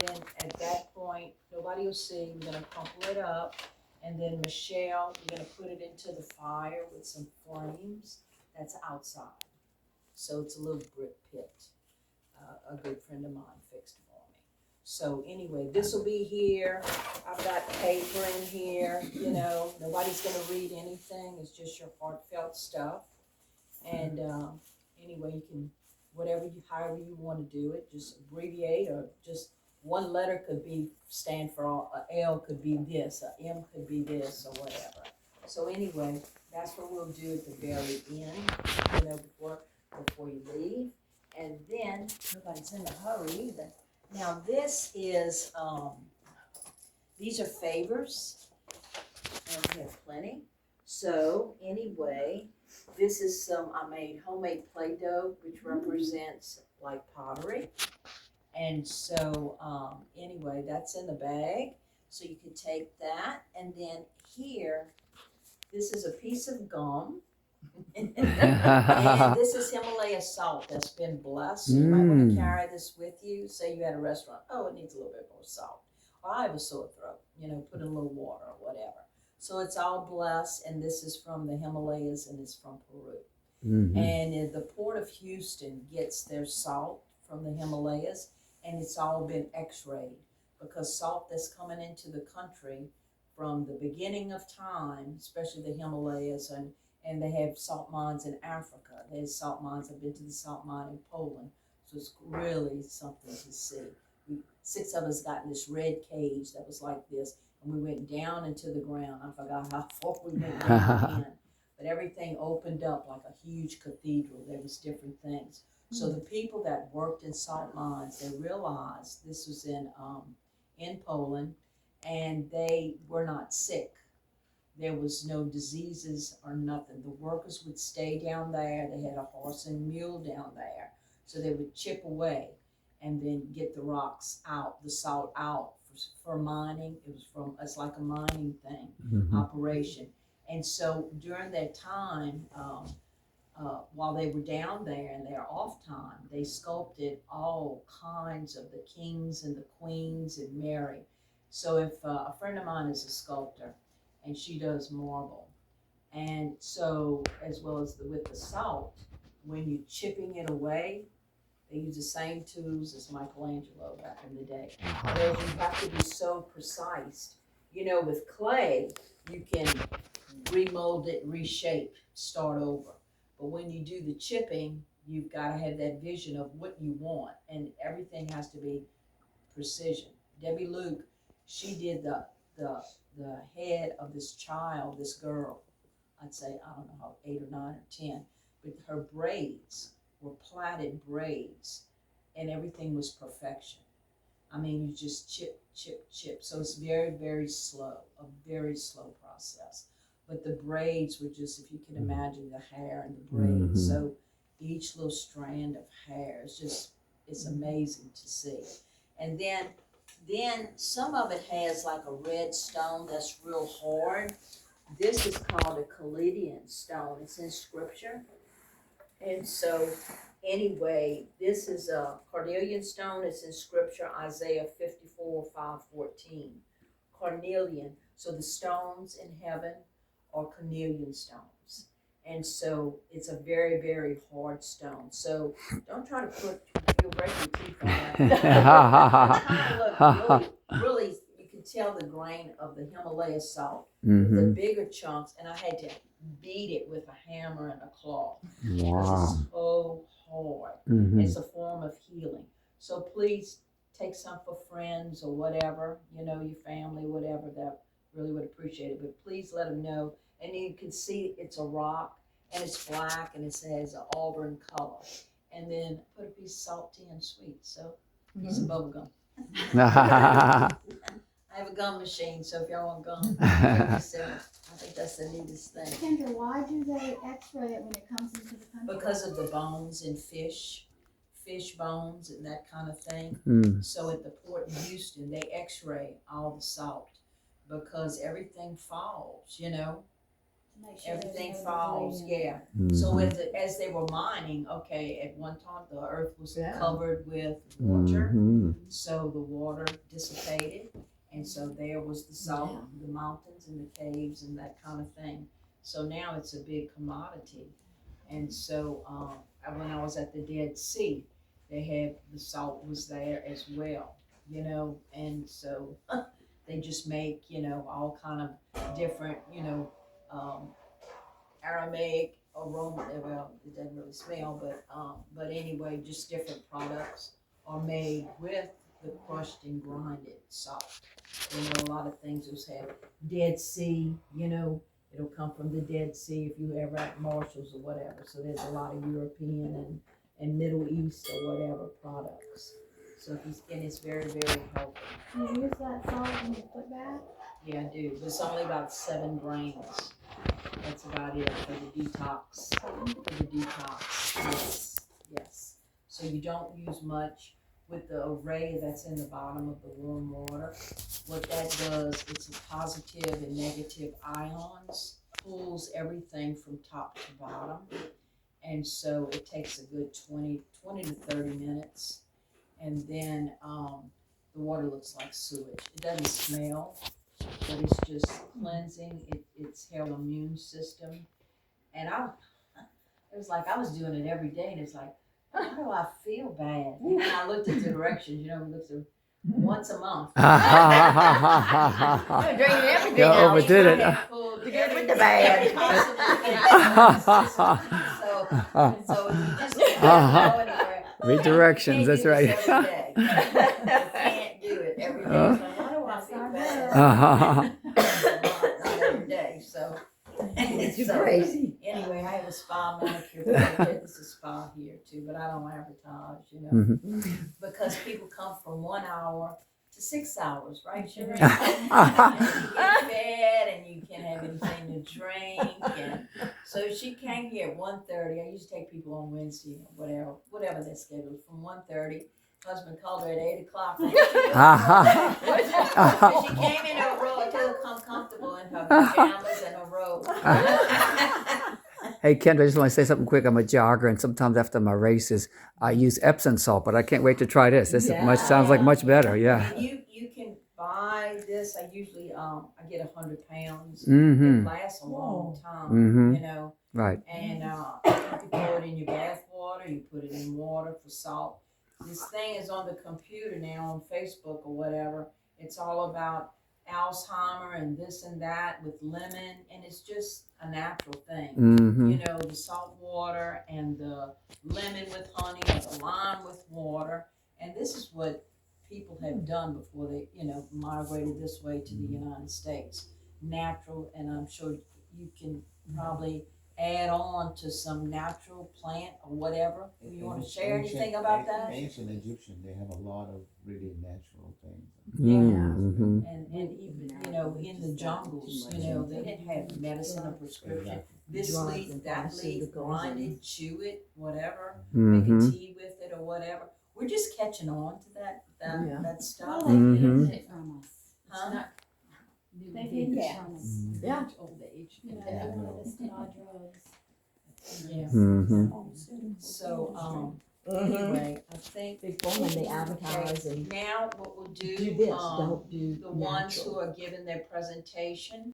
then at that point, nobody will see, we're gonna crumple it up. And then Michelle, we're gonna put it into the fire with some flames that's outside. So it's a little brick pit. A good friend of mine fixed for me. So anyway, this will be here. I've got paper in here, nobody's gonna read anything. It's just your heartfelt stuff. And anyway, you can, however you want to do it, just abbreviate or just one letter could be stand for all, a L could be this, a M could be this, or whatever. So anyway, that's what we'll do at the very end, before you leave. And then nobody's in a hurry either. Now this is these are favors, and we have plenty. So anyway, this is I made homemade Play-Doh, which represents like pottery. And so anyway, that's in the bag. So you can take that. And then here, this is a piece of gum. And this is Himalaya salt that's been blessed. You might want to carry this with you. Say you had a restaurant. Oh, it needs a little bit more salt. Or I have a sore throat. Put in a little water or whatever. So it's all blessed, and this is from the Himalayas, and it's from Peru. Mm-hmm. And the Port of Houston gets their salt from the Himalayas, and it's all been x-rayed, because salt that's coming into the country from the beginning of time, especially the Himalayas, and they have salt mines in Africa. There's salt mines. I've been to the salt mine in Poland, so it's really something to see. 6 of us got in this red cage that was like this, and we went down into the ground. I forgot how far we went down in, but everything opened up like a huge cathedral. There was different things. So the people that worked in salt mines, they realized this was in Poland, and they were not sick. There was no diseases or nothing. The workers would stay down there. They had a horse and mule down there, so they would chip away and then get the rocks out, the salt out for mining. It's like a mining thing, operation. And so during that time, while they were down there in their off time, they sculpted all kinds of the kings and the queens and Mary. So if a friend of mine is a sculptor, and she does marble, and so as well as with the salt, when you're chipping it away, they use the same tools as Michelangelo back in the day. Whereas you have to be so precise. With clay, you can remold it, reshape, start over. But when you do the chipping, you've got to have that vision of what you want, and everything has to be precision. Debbie Luke, she did the head of this child, this girl. I'd say, I don't know how, 8 or 9 or 10, but her braids were plaited braids, and everything was perfection. I mean, you just chip, chip, chip. So it's very, very slow, a very slow process. But the braids were just, if you can imagine the hair and the braids. So each little strand of hair is just, it's amazing to see. And then some of it has like a red stone that's real hard. This is called a Caledian stone. It's in scripture. And so anyway, this is a carnelian stone. It's in scripture, Isaiah 54, 5:14. Carnelian. So the stones in heaven are carnelian stones. And so it's a very, very hard stone. So don't try to you'll break your teeth on that. Kind of look really, you can tell the grain of the Himalaya salt, the bigger chunks, and I had to beat it with a hammer and a claw. Because it's so hard. It's a form of healing. So please take some for friends or whatever, your family, whatever, that really would appreciate it. But please let them know. And you can see it's a rock, and it's black, and it has an auburn color. And then put a piece of salty and sweet. So a piece of bubble gum. I have a gum machine, so if y'all want gum, I think that's the neatest thing. Kendra, why do they x-ray it when it comes into the country? Because of the bones in fish bones and that kind of thing. So at the port in Houston, they x-ray all the salt because everything falls, Make sure there's everything no falls, debris in yeah. it. So Mhm. as they were mining, okay, at one time the earth was Yeah. covered with water. Mhm. So the water dissipated, and so there was the salt, the mountains and the caves and that kind of thing. So now it's a big commodity. And so when I was at the Dead Sea, they had the salt was there as well, you know, and so they just make, you know, all kind of different, you know, Aramaic aroma. Well, it doesn't really smell, but anyway, just different products are made with the crushed and grinded salt. You know, a lot of things will have Dead Sea. You know, it'll come from the Dead Sea if you ever at Marshalls or whatever. So there's a lot of European and Middle East or whatever products. So and it's very very healthy. Do you use that salt in your foot bath? Yeah, I do. It's only about 7 grains. That's about it for the detox. For the detox, yes, yes. So you don't use much with the array that's in the bottom of the warm water. What that does, it's a positive and negative ions, pulls everything from top to bottom. And so it takes a good 20 to 30 minutes. And then the water looks like sewage. It doesn't smell, but it's just cleansing. It's her immune system. And it was like I was doing it every day, and it's like, how do I feel bad? And I looked at the directions, you know, looked at once a month. You're drinking everything Yeah, out. overdid it. To get rid of the bad. So you just can't go anywhere. Read directions, that's You right. can't do this every day. You can't do it every day. It's like, why do I feel bad? Uh-huh. Not every day, so. You're So, crazy. anyway, I have a spa manicure. It's a spa here too, but I don't advertise, you know, Mhm. because people come from 1 hour to 6 hours, right, Sugar? And Mhm. you get fed, and you can have anything to drink. And so she came here at 1:30. I used to take people on Wednesday, whatever their schedule was, from 1:30. Husband called her at 8 o'clock. She came in her robe. I told her to come comfortable in her pajamas and her robe. Hey, Kendra, I just want to say something quick. I'm a jogger, and sometimes after my races, I use Epsom salt, but I can't wait to try this. This sounds like much better. Yeah. You can buy this. I usually I get 100 pounds. It Mm-hmm. lasts a long time, Mhm. you know. Right. And you can pour it in your bath water. You put it in water for salt. This thing is on the computer now on Facebook or whatever. It's all about Alzheimer and this and that with lemon, and it's just a natural thing. Mm-hmm. You know, the salt water and the lemon with honey or the lime with water. And this is what people have done before they, you know, migrated this way to the United States. Natural, and I'm sure you can probably add on to some natural plant or whatever. You want to share anything about that? Ancient Egyptian, they have a lot of really natural things. Mm-hmm. And even, you know, in the jungles, you know, they didn't have medicine or prescription. This leaf, that leaf, grind it, chew it, whatever, make a Mm-hmm. tea with it or whatever. We're just catching on to that stuff. Mhm. Huh? They did, yeah. Yeah. Old age. You know, they were listed on drugs. Yeah. Mm-hmm. So, Mhm. anyway, I think. Big phone and they advertise and Now what we'll do, do this, don't do the ones natural. who are giving their presentation,